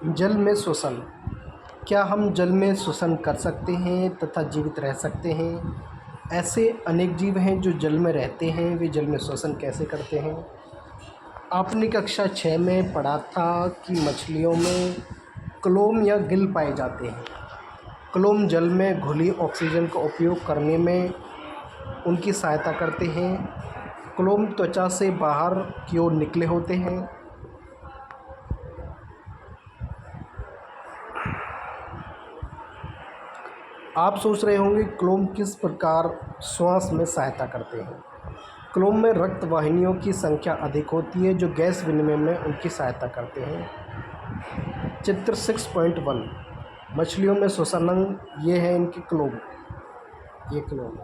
जल में श्वसन। क्या हम जल में श्वसन कर सकते हैं तथा जीवित रह सकते हैं? ऐसे अनेक जीव हैं जो जल में रहते हैं, वे जल में श्वसन कैसे करते हैं? आपने कक्षा 6 में पढ़ा था कि मछलियों में क्लोम या गिल पाए जाते हैं। क्लोम जल में घुली ऑक्सीजन का उपयोग करने में उनकी सहायता करते हैं। क्लोम त्वचा से बाहर की ओर निकले होते हैं। आप सोच रहे होंगे क्लोम किस प्रकार श्वास में सहायता करते हैं। क्लोम में रक्त वाहिनियों की संख्या अधिक होती है जो गैस विनिमय में उनकी सहायता करते हैं। चित्र 6.1 मछलियों में श्वसन अंग, ये है इनके क्लोम। ये क्लोम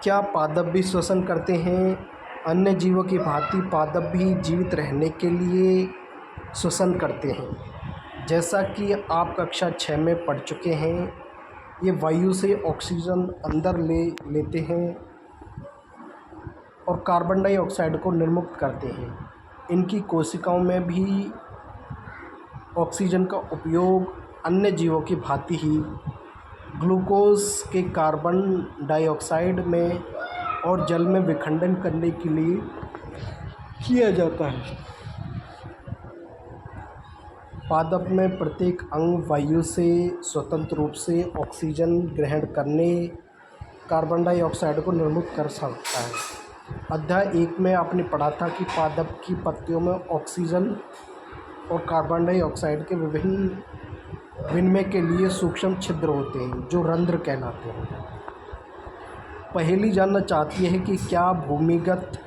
क्या पादप भी श्वसन करते हैं? अन्य जीवों की भांति पादप भी जीवित रहने के लिए श्वसन करते हैं। जैसा कि आप कक्षा 6 में पढ़ चुके हैं, ये वायु से ऑक्सीजन अंदर लेते हैं और कार्बन डाइऑक्साइड को निर्मुक्त करते हैं। इनकी कोशिकाओं में भी ऑक्सीजन का उपयोग अन्य जीवों की भांति ही ग्लूकोज के कार्बन डाइऑक्साइड में और जल में विखंडन करने के लिए किया जाता है। पादप में प्रत्येक अंग वायु से स्वतंत्र रूप से ऑक्सीजन ग्रहण करने, कार्बन डाइऑक्साइड को निर्मुक्त कर सकता है। अध्याय 1 में आपने पढ़ा था कि पादप की पत्तियों में ऑक्सीजन और कार्बन डाइऑक्साइड के विभिन्न विनिमय के लिए सूक्ष्म छिद्र होते हैं जो रंध्र कहलाते हैं। पहेली जानना चाहती है कि क्या भूमिगत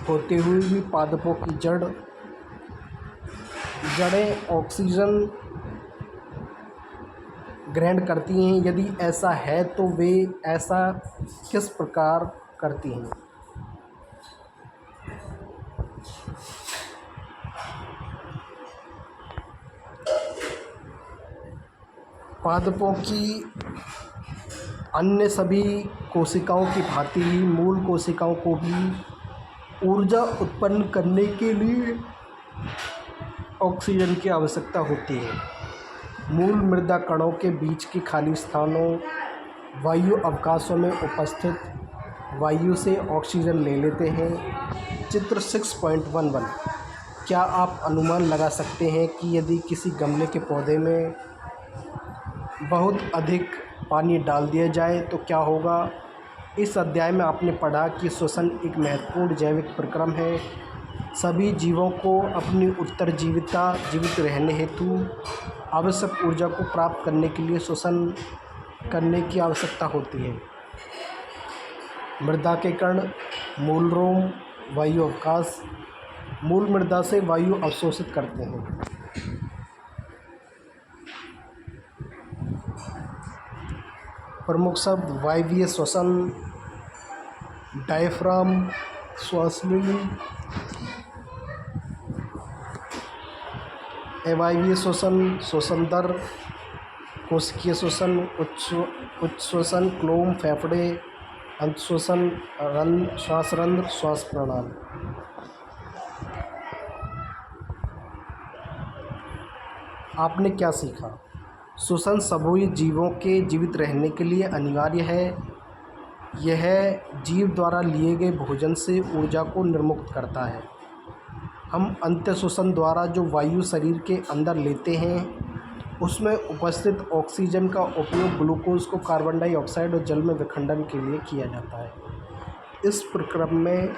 होते हुए भी पादपों की जड़ें ऑक्सीजन ग्रहण करती हैं? यदि ऐसा है तो वे ऐसा किस प्रकार करती हैं? पादपों की अन्य सभी कोशिकाओं की भांति ही मूल कोशिकाओं को भी ऊर्जा उत्पन्न करने के लिए ऑक्सीजन की आवश्यकता होती है। मूल मृदा कणों के बीच के खाली स्थानों, वायु अवकाशों में उपस्थित वायु से ऑक्सीजन ले लेते हैं। चित्र 6.11 क्या आप अनुमान लगा सकते हैं कि यदि किसी गमले के पौधे में बहुत अधिक पानी डाल दिया जाए तो क्या होगा? इस अध्याय में आपने पढ़ा कि श्वसन एक महत्वपूर्ण जैविक प्रक्रम है। सभी जीवों को अपनी जीवित रहने हेतु आवश्यक ऊर्जा को प्राप्त करने के लिए श्वसन करने की आवश्यकता होती है। मृदा के कण, मूल रोम, वायु अवकाश मूल मृदा से वायु अवशोषित करते हैं। प्रमुख शब्द वायवीय श्वसन, डायफ्राम, श्वासनली, अवायवीय श्वसन, श्वसन दर, कोशिकीय श्वसन, उच्च श्वसन, क्लोम, फेफड़े, अंत श्वसन, श्वास रंध्र, श्वास प्रणाली। आपने क्या सीखा? श्वसन सभी जीवों के जीवित रहने के लिए अनिवार्य है। यह जीव द्वारा लिए गए भोजन से ऊर्जा को निर्मुक्त करता है। हम अंत्य श्वसन द्वारा जो वायु शरीर के अंदर लेते हैं उसमें उपस्थित ऑक्सीजन का उपयोग ग्लूकोज को कार्बन डाइऑक्साइड और जल में विखंडन के लिए किया जाता है। इस प्रक्रम में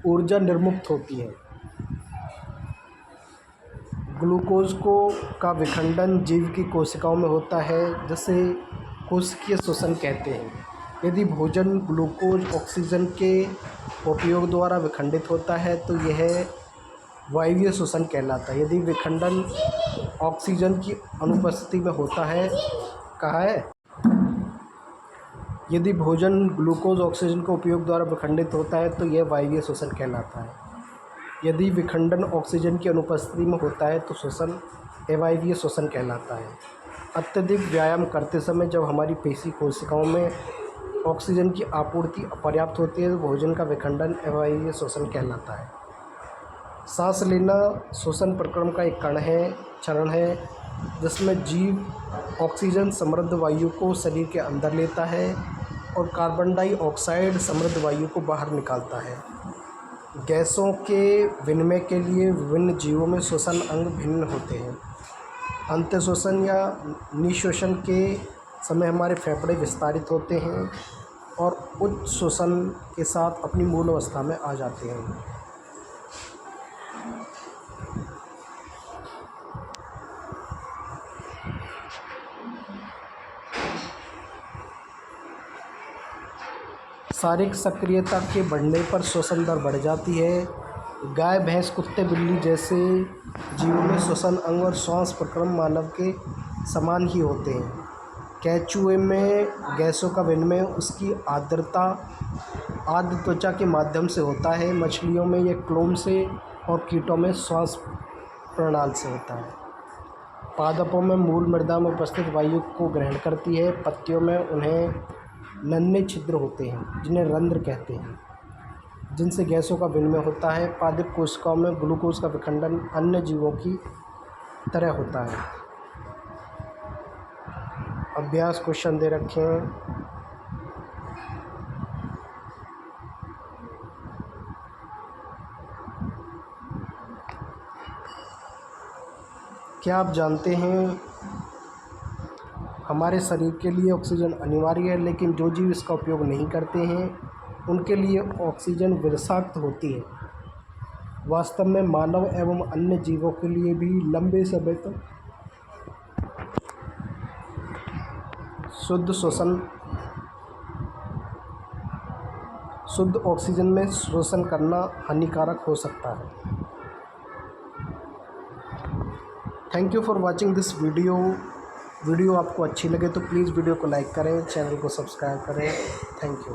ऊर्जा निर्मुक्त होती है। ग्लूकोज का विखंडन जीव की कोशिकाओं में होता है, जिसे कोशिकीय श्वसन कहते हैं। यदि भोजन ग्लूकोज ऑक्सीजन के उपयोग द्वारा विखंडित होता है तो यह वायवीय श्वसन कहलाता है। यदि विखंडन ऑक्सीजन की अनुपस्थिति में होता है, कहा है, यदि भोजन ग्लूकोज ऑक्सीजन के उपयोग द्वारा विखंडित होता है तो यह वायवीय श्वसन कहलाता है। यदि विखंडन ऑक्सीजन की अनुपस्थिति में होता है तो श्वसन अवायवीय श्वसन कहलाता है। अत्यधिक व्यायाम करते समय जब हमारी पेशी कोशिकाओं में ऑक्सीजन की आपूर्ति अपर्याप्त होती है तो भोजन का विखंडन एवं ये श्वसन कहलाता है। सांस लेना श्वसन प्रक्रम का एक चरण है जिसमें जीव ऑक्सीजन समृद्ध वायु को शरीर के अंदर लेता है और कार्बन डाइऑक्साइड समृद्ध वायु को बाहर निकालता है। गैसों के विनिमय के लिए विभिन्न जीवों में श्वसन अंग भिन्न होते हैं। अंत्यश्वसन या निःश्वसन के समय हमारे फेफड़े विस्तारित होते हैं और उच्च श्वसन के साथ अपनी मूल अवस्था में आ जाते हैं। शारीरिक सक्रियता के बढ़ने पर श्वसन दर बढ़ जाती है। गाय, भैंस, कुत्ते, बिल्ली जैसे जीवों में श्वसन अंग और श्वास प्रक्रम मानव के समान ही होते हैं। केंचुए में गैसों का विनिमय उसकी आर्द्र त्वचा के माध्यम से होता है। मछलियों में यह क्लोम से और कीटों में श्वास प्रणाली से होता है। पादपों में मूल मृदा में उपस्थित वायु को ग्रहण करती है। पत्तियों में उन्हें नन्हे छिद्र होते हैं जिन्हें रंध्र कहते हैं, जिनसे गैसों का विनिमय होता है। पादप कोशिकाओं में ग्लूकोज का विखंडन अन्य जीवों की तरह होता है। अभ्यास क्वेश्चन दे रखे हैं। क्या आप जानते हैं हमारे शरीर के लिए ऑक्सीजन अनिवार्य है, लेकिन जो जीव इसका उपयोग नहीं करते हैं उनके लिए ऑक्सीजन विषाक्त होती है। वास्तव में मानव एवं अन्य जीवों के लिए भी लंबे समय तक शुद्ध ऑक्सीजन में श्वसन करना हानिकारक हो सकता है। Thank you for watching this video आपको अच्छी लगे तो प्लीज़ वीडियो को लाइक करें, चैनल को सब्सक्राइब करें। Thank you.